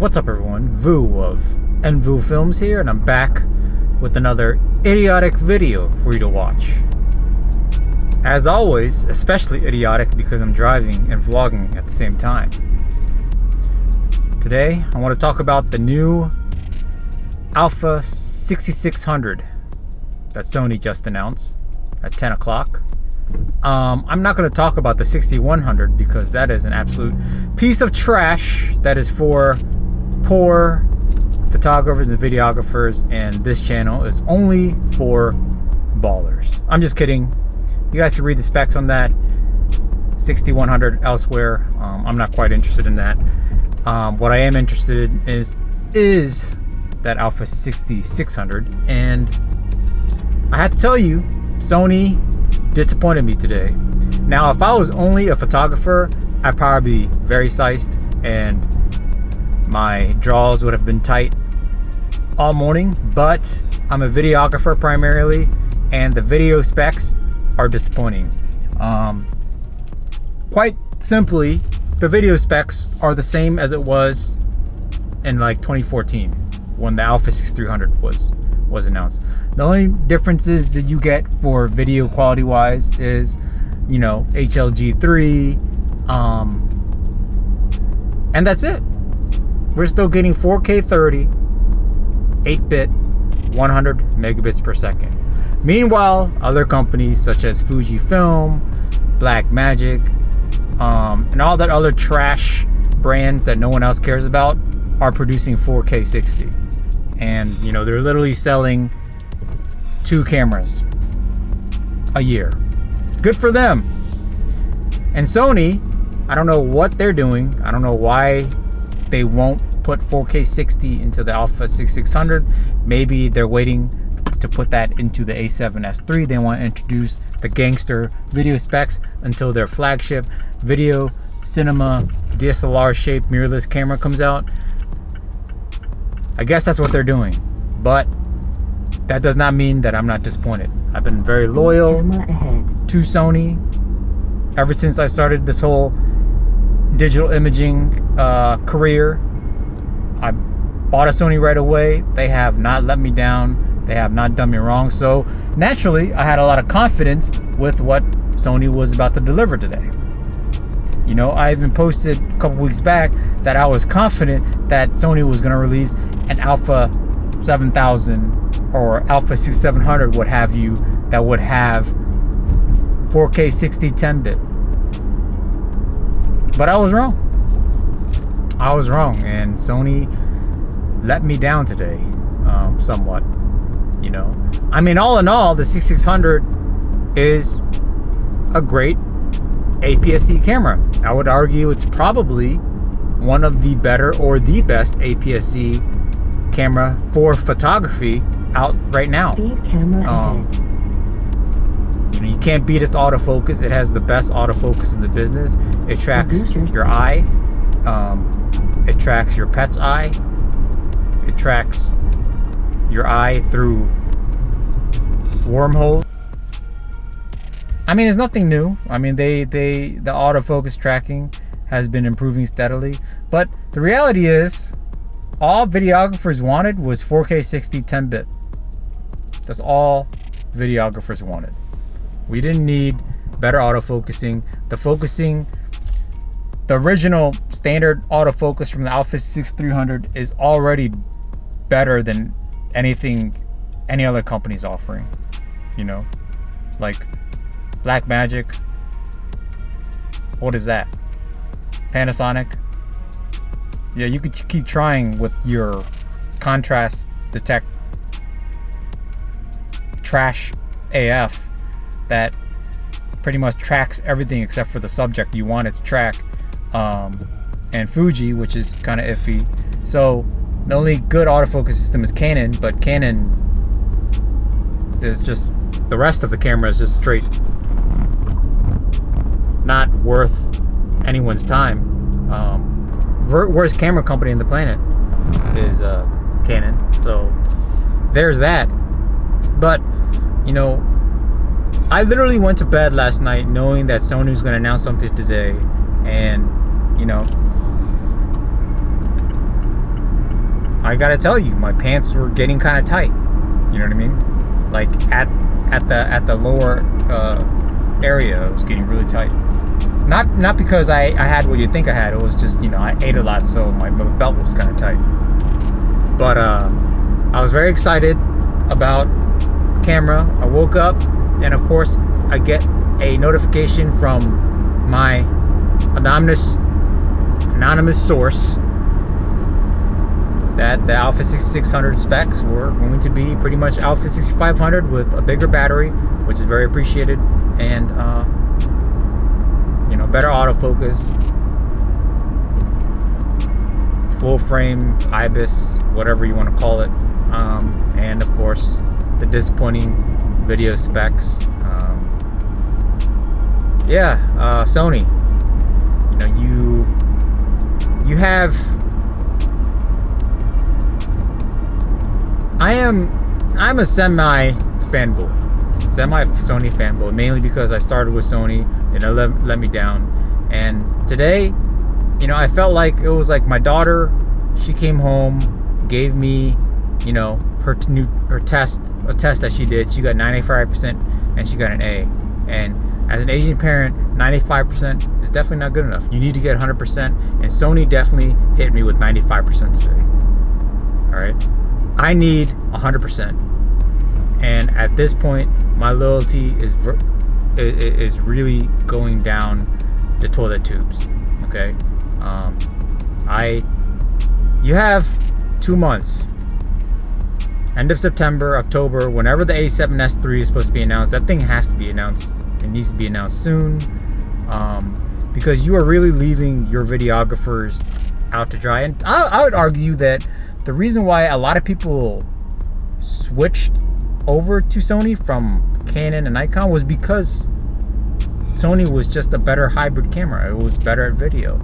What's up everyone, Vu of NVU Films here, and I'm back with another idiotic video for you to watch. As always, especially idiotic because I'm driving and vlogging at the same time. Today, I want to talk about the new a6600 that Sony just announced at 10 o'clock. I'm not going to talk about the 6100 because that is an absolute piece of trash that is for poor photographers and videographers, and this channel is only for ballers. I'm just kidding. You guys can read the specs on that 6100 elsewhere. I'm not quite interested in that. What I am interested in is that Alpha 6600, and I have to tell you, Sony disappointed me today. Now, if I was only a photographer, I'd probably be very sized and my draws would have been tight all morning, but I'm a videographer primarily, and the video specs are disappointing. Quite simply, the video specs are the same as it was in like 2014 when the Alpha 6300 was announced. The only differences that you get for video quality wise is, you know, HLG3, and that's it. We're still getting 4K 30, 8-bit, 100 megabits per second. Meanwhile, other companies such as Fujifilm, Blackmagic, and all that other trash brands that no one else cares about are producing 4K 60. And, you know, they're literally selling 2 cameras a year. Good for them. And Sony, I don't know what they're doing. I don't know why they won't put 4K 60 into the Alpha 6600. Maybe they're waiting to put that into the a7S III. They want to introduce the gangster video specs until their flagship video cinema DSLR shaped mirrorless camera comes out. I guess that's what they're doing, but that does not mean that I'm not disappointed. I've been very loyal to Sony ever since I started this whole digital imaging career. I bought a Sony right away. They have not let me down. They have not done me wrong. So naturally, I had a lot of confidence with what Sony was about to deliver today. You know, I even posted a couple weeks back that I was confident that Sony was going to release an Alpha 7000 or Alpha 6700, what have you, that would have 4K 60 10-bit. But I was wrong. I was wrong, and Sony let me down today, somewhat. You know, I mean, all in all, the 6600 is a great APS-C camera. I would argue it's probably one of the better or the best APS-C camera for photography out right now. You know, you can't beat its autofocus. It has the best autofocus in the business. It tracks your eye. It tracks your pet's eye. It tracks your eye through wormholes. I mean, it's nothing new. I mean, the autofocus tracking has been improving steadily, but the reality is all videographers wanted was 4K 60 10-bit. That's all videographers wanted. We didn't need better autofocusing. The original standard autofocus from the Alpha 6300 is already better than anything any other company's offering. You know, like Blackmagic. What is that? Panasonic. Yeah, you could keep trying with your contrast detect trash AF that pretty much tracks everything except for the subject you want it to track. And Fuji, which is kind of iffy. So the only good autofocus system is Canon, but Canon is just, the rest of the camera is just straight not worth anyone's time. Worst camera company in the planet is Canon. So there's that. But, you know, I literally went to bed last night knowing that Sony was going to announce something today, and, you know, I gotta tell you, my pants were getting kind of tight. You know what I mean? Like at the lower area, it was getting really tight. Not because I had what you think I had. It was just, you know, I ate a lot, so my belt was kind of tight. But I was very excited about the camera. I woke up, and of course, I get a notification from my anonymous source that the Alpha 6600 specs were going to be pretty much Alpha 6500 with a bigger battery, which is very appreciated, and you know, better autofocus, full frame IBIS, whatever you want to call it, and of course the disappointing video specs. Sony, you know, you have. I'm a semi Sony fanboy, mainly because I started with Sony and it let me down. And today, you know, I felt like it was like my daughter. She came home, gave me, you know, her test, a test that she did. She got 95% and she got an A. And as an Asian parent, 95% is definitely not good enough. You need to get 100%, and Sony definitely hit me with 95% today. All right, I need 100%, and at this point, my loyalty is really going down the toilet tubes. Okay, you have 2 months. End of September, October, whenever the A7S III is supposed to be announced. That thing has to be announced. It needs to be announced soon, because you are really leaving your videographers out to dry. And I would argue that the reason why a lot of people switched over to Sony from Canon and Nikon was because Sony was just a better hybrid camera. It was better at video.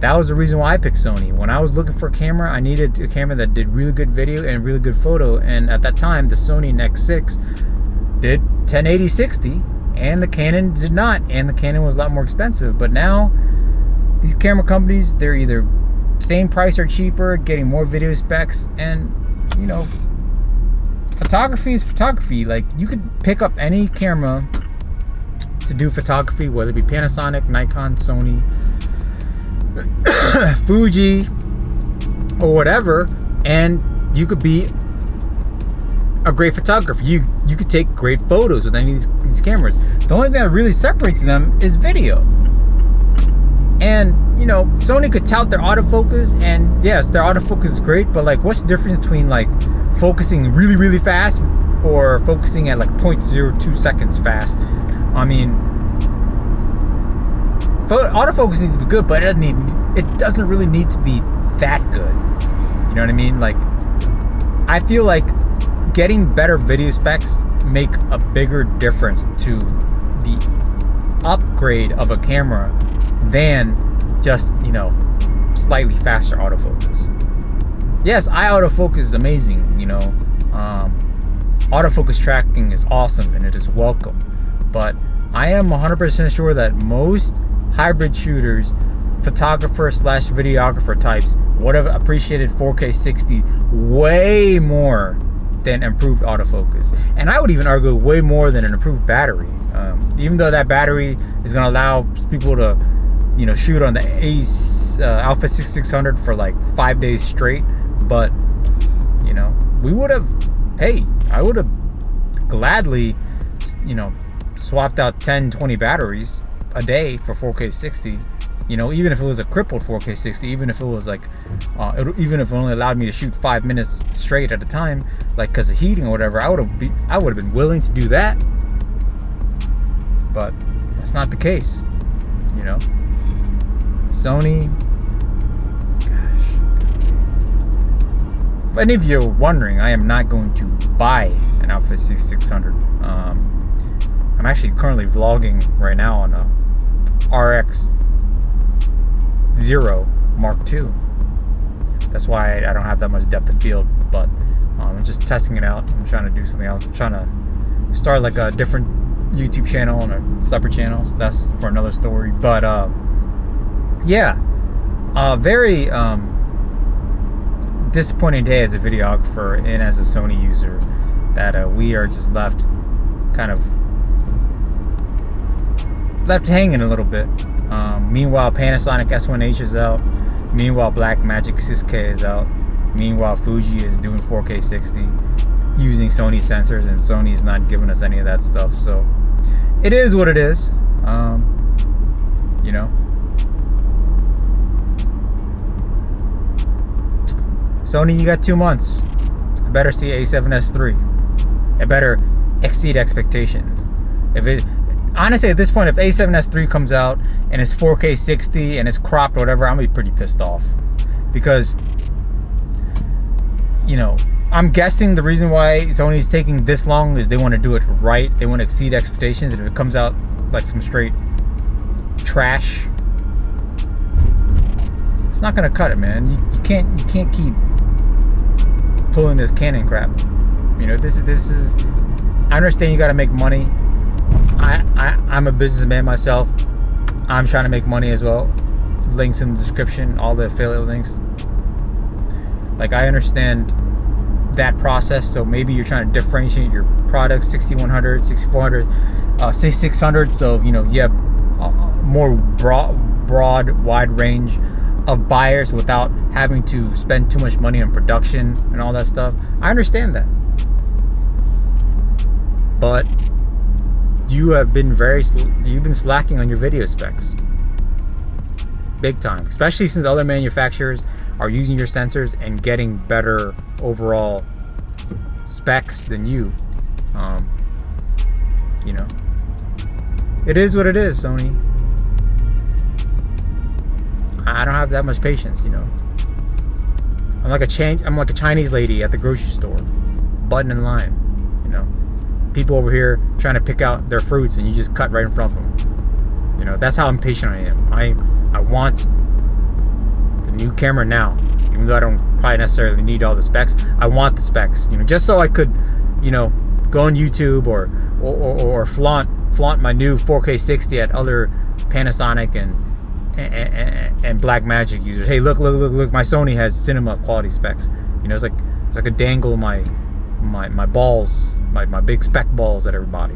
That was the reason why I picked Sony. When I was looking for a camera, I needed a camera that did really good video and really good photo. And at that time, the Sony NEX6 did 1080-60, and the Canon did not. And the Canon was a lot more expensive. But now, these camera companies, they're either same price or cheaper, getting more video specs. And, you know, photography is photography. Like, you could pick up any camera to do photography, whether it be Panasonic, Nikon, Sony, Fuji, or whatever, and you could be a great photographer. You could take great photos with any of these cameras. The only thing that really separates them is video. And, you know, Sony could tout their autofocus, and yes, their autofocus is great, but like, what's the difference between like focusing really, really fast or focusing at like 0.02 seconds fast? I mean, autofocus needs to be good, but it doesn't really need to be that good. You know what I mean? Like, I feel like getting better video specs make a bigger difference to the upgrade of a camera than just, you know, slightly faster autofocus. Yes, autofocus is amazing, you know. Autofocus tracking is awesome and it is welcome. But I am 100% sure that most hybrid shooters, photographer / videographer types would have appreciated 4K 60 way more than improved autofocus. And I would even argue way more than an improved battery. Even though that battery is going to allow people to, you know, shoot on the Alpha 6600 for like 5 days straight. But, you know, I would have gladly, you know, swapped out 10-20 batteries a day for 4K 60, you know, even if it was a crippled 4K 60, even if it was like, even if it only allowed me to shoot 5 minutes straight at a time, like because of heating or whatever, I would have been willing to do that. But that's not the case, you know. Sony, gosh. If any of you are wondering, I am not going to buy an Alpha 6600. I'm actually currently vlogging right now on a RX0 Mark II. That's why I don't have that much depth of field, but I'm just testing it out. I'm trying to do something else. I'm trying to start like a different YouTube channel and a separate channel. So that's for another story. But yeah, very disappointing day as a videographer and as a Sony user that we are just left hanging a little bit. Meanwhile, Panasonic S1H is out. Meanwhile, Blackmagic 6K is out. Meanwhile, Fuji is doing 4K 60 using Sony sensors, and Sony is not giving us any of that stuff. So it is what it is. You know, Sony, you got 2 months. I better see A7S III. It better exceed expectations. Honestly, at this point, if A7S III comes out and it's 4K 60 and it's cropped or whatever, I'm gonna be pretty pissed off. Because, you know, I'm guessing the reason why Sony's taking this long is they want to do it right. They want to exceed expectations. And if it comes out like some straight trash, it's not gonna cut it, man. You can't keep pulling this Canon crap. You know, this is. I understand you got to make money. I'm a businessman myself. I'm trying to make money as well. Links in the description, all the affiliate links. Like, I understand that process. So maybe you're trying to differentiate your product, 6100, 6400, 6600. So, you know, you have more broad, wide range of buyers without having to spend too much money on production and all that stuff. I understand that. But you've been slacking on your video specs. Big time. Especially since other manufacturers are using your sensors and getting better overall specs than you. You know, it is what it is, Sony. I don't have that much patience, you know. I'm like a Chinese lady at the grocery store, butting in line, you know. People over here trying to pick out their fruits and you just cut right in front of them. You know, that's how impatient I am. I want the new camera now, even though I don't probably necessarily need all the specs. I want the specs, you know, just so I could, you know, go on YouTube or flaunt my new 4K 60 at other Panasonic and Blackmagic users. Hey, look! My Sony has cinema quality specs. You know, it's like a dangle my balls, my big spec balls at everybody.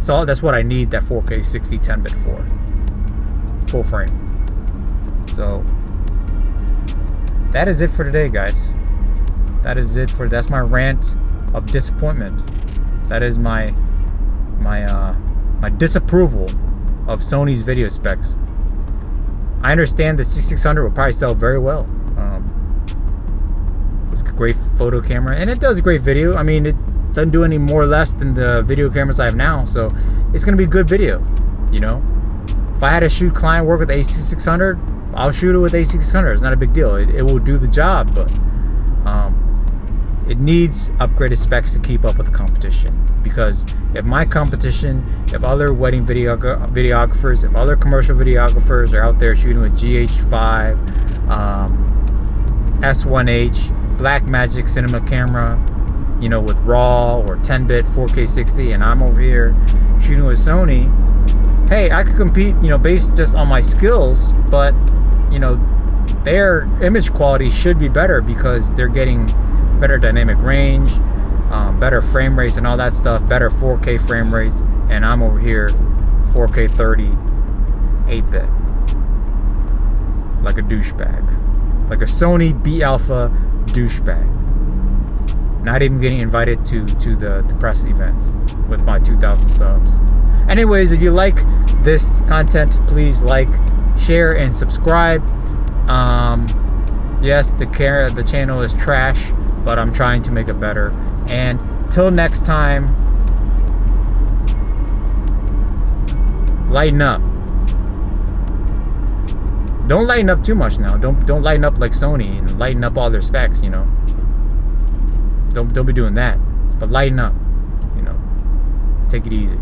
So that's what I need that 4K 60 10-bit for. Full frame. So that is it for today, guys. That's my rant of disappointment. That is my disapproval of Sony's video specs. I understand the 6600 will probably sell very well. It's a great photo camera, and it does a great video. I mean, it doesn't do any more or less than the video cameras I have now, so it's gonna be good video. You know, if I had to shoot client work with a6600, I'll shoot it with a6600. It's not a big deal. It will do the job, but it needs upgraded specs to keep up with the competition. Because if my competition, if other wedding videographers, if other commercial videographers are out there shooting with GH5, S1H, Blackmagic cinema camera, you know, with RAW or 10-bit 4K 60, and I'm over here shooting with Sony, hey, I could compete, you know, based just on my skills, but, you know, their image quality should be better because they're getting better dynamic range, better frame rates and all that stuff, better 4K frame rates, and I'm over here 4K 30 8-bit like a douchebag, like a Sony B Alpha douchebag, not even getting invited to the press events with my 2,000 subs. Anyways, if you like this content, please like, share, and subscribe. Yes, the channel is trash, but I'm trying to make it better. And till next time, lighten up. Don't lighten up too much now. Don't lighten up like Sony and lighten up all their specs, you know. Don't be doing that. But lighten up, you know. Take it easy.